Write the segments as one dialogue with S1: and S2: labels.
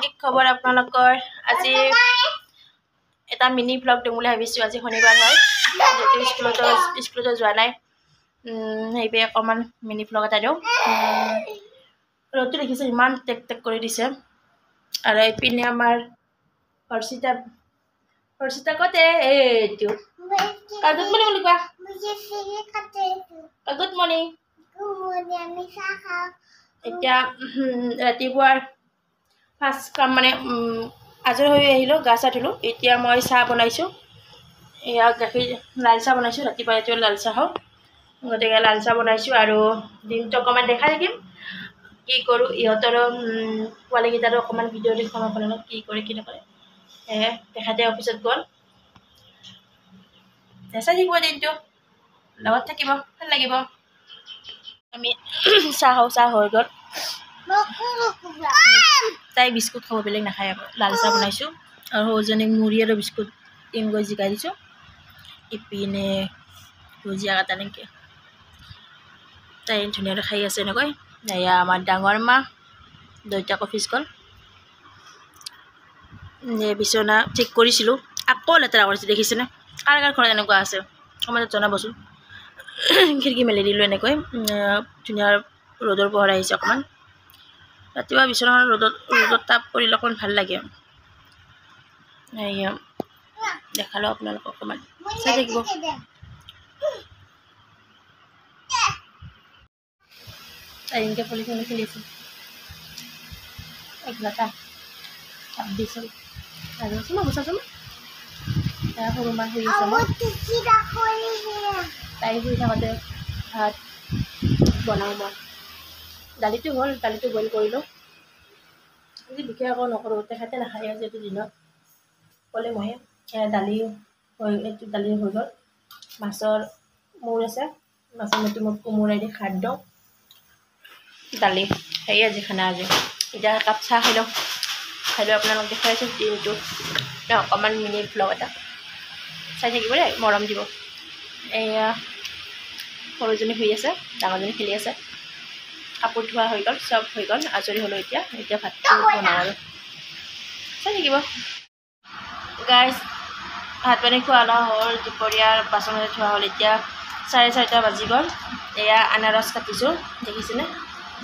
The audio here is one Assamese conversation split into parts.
S1: কি খবৰ আপোনালোকৰ আজি এটা মিনি ব্লগ দিম বুলি ভাবিছোঁ আজি শনিবাৰ হয় যেহেতু স্কুলতো যোৱা নাই সেইবে অকণমান মিনি ব্লগ এটা দিওঁ ৰ'দটো দেখিছে ইমান টেক টেক কৰি দিছে আৰু এইপিনে আমাৰ হৰ্ষিতা কতে এইটো গুড মৰ্নিং বুলি কোৱা গুড মৰ্নিং এতিয়া ৰাতিপুৱাৰ ফাৰ্ষ্ট কাম মানে আজৰি হৈ আহিলোঁ গা চা ধুলোঁ এতিয়া মই চাহ বনাইছোঁ এয়া গাখীৰ লাল চাহ বনাইছোঁ ৰাতিপুৱা এতিয়া লাল চাহ খাওঁ গতিকে লাল চাহ বনাইছোঁ আৰু দিনটো অকণমান দেখাই থাকিম কি কৰোঁ ইহঁতৰ পোৱালীকেইটাৰো অকণমান ভিডিঅ' দেখুৱাম আপোনালোকক কি কৰে কি নকৰে সেয়ে তেখেতে অফিচত গ'ল চাই থাকিব দিনটো লগত থাকিব ভাল লাগিব আমি চাহ হৈ গ'ল তাই বিস্কুট খাব বেলেগ নাখায় আকৌ লাল চাহ বনাইছোঁ আৰু সৌজনীক মুড়ি আৰু বিস্কুট তিনগৈ জিকাই দিছোঁ ইপিনে ভুজিয়া কাটা নেকি তাই ধুনীয়াকৈ খাই আছে এনেকৈ এয়া আমাৰ ডাঙৰ মা দেউতাক অফিচ গ'ল বিচনা ঠিক কৰিছিলোঁ আকৌ লেতেৰা কৰিছে দেখিছেনে কাৰ কাৰ ঘৰত এনেকুৱা আছে সময়ত জনাবচোন খিৰিকী মেলি দিলোঁ এনেকৈ ধুনীয়া ৰ'দৰ পোহৰ আহিছে অকণমান ৰাতিপুৱা বিচনাখন ৰ'দত তাপ পৰিলে অকণমান ভাল লাগে এয়া দেখালোঁ আপোনালোকক অকণমান চাই থাকিব এনেকৈ পলিথিন খেলিছোঁ এগলাটা তাপ দিছোঁ আৰু চুমা গুচাচোন তাই সৰু মা শুই আছে মই তাই শুই থাকোঁতে ভাত বনাওঁ মই দালিটো হ'ল দালিটো বইল কৰিলোঁ আজি বিশেষ আকৌ নকৰোঁ তেখেতে নাখায় যিহেতু দিনত ক'লে ময়ে দালি হৈ গ'ল মাছৰ মূৰ আছে মাছৰ মূৰটো মই কোমোৰাই দি খাৰ দিওঁ দালি সেয়ে আজি খানা আজি এতিয়া একাপ চাহ খাই লওঁ আপোনালোক দেখাইছোঁ দিনটো অকণমান মিনি ব্লগ এটা চাই থাকিব দেই মৰম দিব এয়া সৰুজনী শুই আছে ডাঙৰজনী খেলি আছে কাপোৰ ধোৱা হৈ গ'ল চব হৈ গ'ল আজৰি হ'লোঁ এতিয়া ভাতটো বনাওঁ আৰু চাই থাকিব গাইজ ভাত পানী খোৱা লোৱা হ'ল দুপৰীয়াৰ বাচন ধোৱা হ'ল এতিয়া 4:30 বাজি গ'ল এয়া আনাৰস কাটিছোঁ দেখিছেনে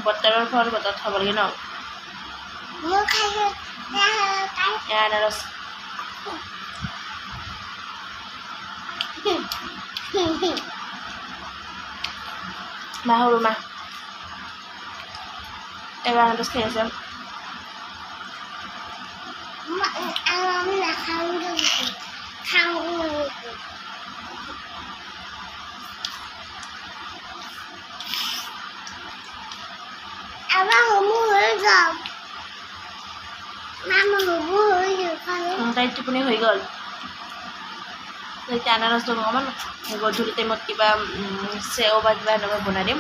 S1: বতৰৰ ফল বতৰত খাব লাগে ন এয়া আনাৰস মা সৰু মা এবাৰ আনাৰস খাই আছে তাই টোপনি হৈ গ'ল এতিয়া আনাৰস ল'ব অকণমান গধূলি টাইমত কিবা চেও বা কিবা এনেকৈ বনাই দিম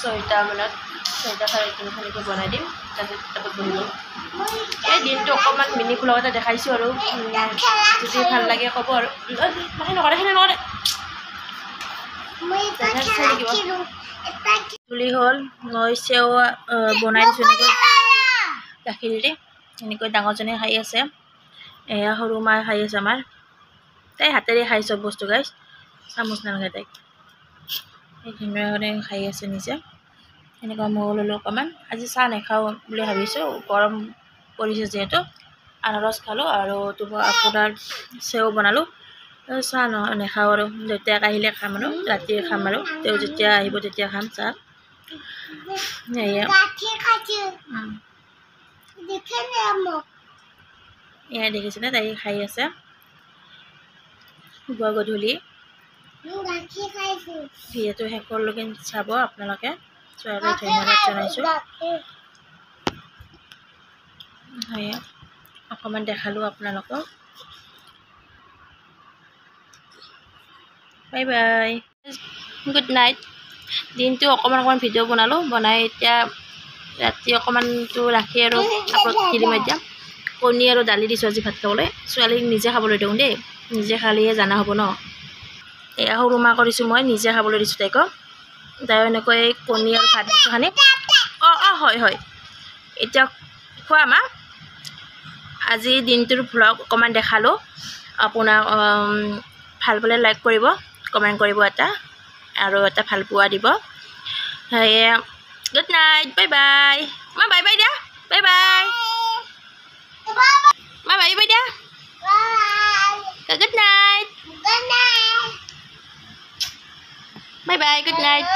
S1: 6টামানত 6:30 বনাই দিম তাৰপিছত বহিব এই দিনটো অকণমান মিনি ব্লগ এটা দেখাইছোঁ আৰু যদি ভাল লাগে ক'ব আৰু নকৰে তুলি হ'ল মই চেও বনাই দিছোঁ এনেকৈ গাখীৰেৰে এনেকৈ ডাঙৰজনে খাই আছে এয়া সৰু মায়ে খাই আছে আমাৰ তাই হাতেৰে খাই চব বস্তু গাইছ চামুচ নালাগে তাইক সেই ধুনীয়াকৈ খাই আছে নিজে এনেকুৱা ময়ো ল'লোঁ অকণমান আজি চাহ নাখাওঁ বুলি ভাবিছোঁ গৰম পৰিছে যিহেতু আনাৰস খালোঁ আৰু আপোনাৰ চেও বনালোঁ চাহ নাখাওঁ আৰু দেউতাক আহিলে খাম আৰু ৰাতি খাম আৰু তেওঁ যেতিয়া আহিব তেতিয়া খাম চাহ এয়া দেখিছেনে তাই খাই আছে গধূলি যিহেতু শেষলৈকে চাব আপোনালোকে চোৱালৈ ধন্যবাদ জনাইছোঁ হয় অকণমান দেখালোঁ আপোনালোকক বাই বাই গুড নাইট দিনটো অকণমান ভিডিঅ' বনাই এতিয়া ৰাতি অকণমানটো ৰাখি আৰু আপলোড দি দিম এতিয়া কণী আৰু দালি দিছোঁ আজি ভাত খাবলৈ ছোৱালীক নিজে খাবলৈ দিওঁ দেই নিজে খালেহে জানা হ'ব ন এয়া সৰু মা কৰিছোঁ মই নিজে খাবলৈ দিছোঁ তাইক তাই এনেকৈ কণী আৰু ভাত দিছোঁ সানি হয় এতিয়া খোৱা মা আজি দিনটোৰ ভ্লগ অকণমান দেখালোঁ আপোনাক ভাল পালে লাইক কৰিব কমেণ্ট কৰিব এটা আৰু এটা ভাল পোৱা দিব সেয়ে গুড নাইট বাই বাই মা বাই বাই দিয়া বাই বাই মা বাই বাই দিয়া good night bye bye good night